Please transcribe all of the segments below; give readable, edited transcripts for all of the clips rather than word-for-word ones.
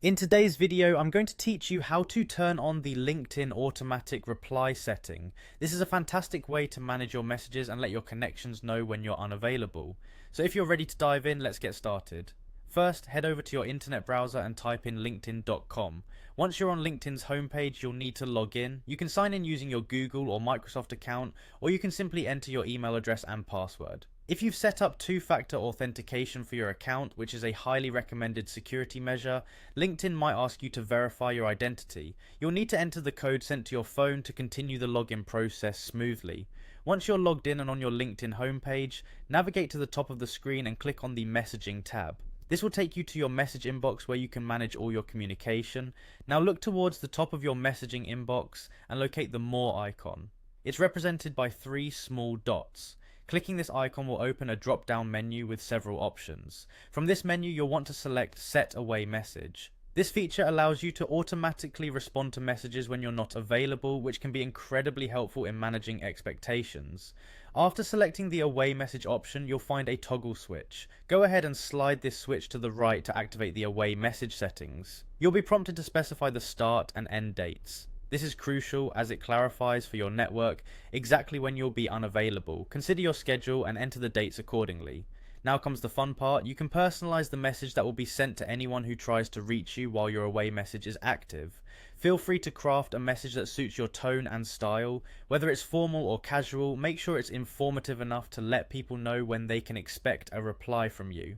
In today's video, I'm going to teach you how to turn on the LinkedIn automatic reply setting. This is a fantastic way to manage your messages and let your connections know when you're unavailable. So if you're ready to dive in, let's get started. First, head over to your internet browser and type in linkedin.com. Once you're on LinkedIn's homepage, you'll need to log in. You can sign in using your Google or Microsoft account, or you can simply enter your email address and password. If you've set up two-factor authentication for your account, which is a highly recommended security measure, LinkedIn might ask you to verify your identity. You'll need to enter the code sent to your phone to continue the login process smoothly. Once you're logged in and on your LinkedIn homepage, navigate to the top of the screen and click on the Messaging tab. This will take you to your message inbox where you can manage all your communication. Now look towards the top of your messaging inbox and locate the More icon. It's represented by three small dots. Clicking this icon will open a drop-down menu with several options. From this menu, you'll want to select Set Away Message. This feature allows you to automatically respond to messages when you're not available, which can be incredibly helpful in managing expectations. After selecting the Away Message option, you'll find a toggle switch. Go ahead and slide this switch to the right to activate the Away Message settings. You'll be prompted to specify the start and end dates. This is crucial as it clarifies for your network exactly when you'll be unavailable. Consider your schedule and enter the dates accordingly. Now comes the fun part. You can personalize the message that will be sent to anyone who tries to reach you while your away message is active. Feel free to craft a message that suits your tone and style. Whether it's formal or casual, make sure it's informative enough to let people know when they can expect a reply from you.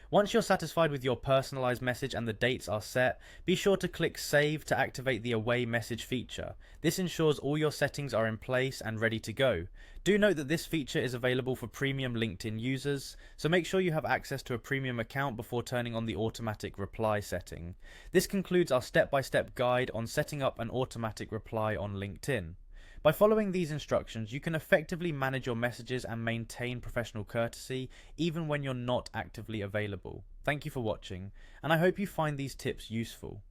Once you're satisfied with your personalized message and the dates are set, be sure to click Save to activate the Away Message feature. This ensures all your settings are in place and ready to go. Do note that this feature is available for premium LinkedIn users, so make sure you have access to a premium account before turning on the automatic reply setting. This concludes our step-by-step guide on setting up an automatic reply on LinkedIn. By following these instructions, you can effectively manage your messages and maintain professional courtesy even when you're not actively available. Thank you for watching, and I hope you find these tips useful.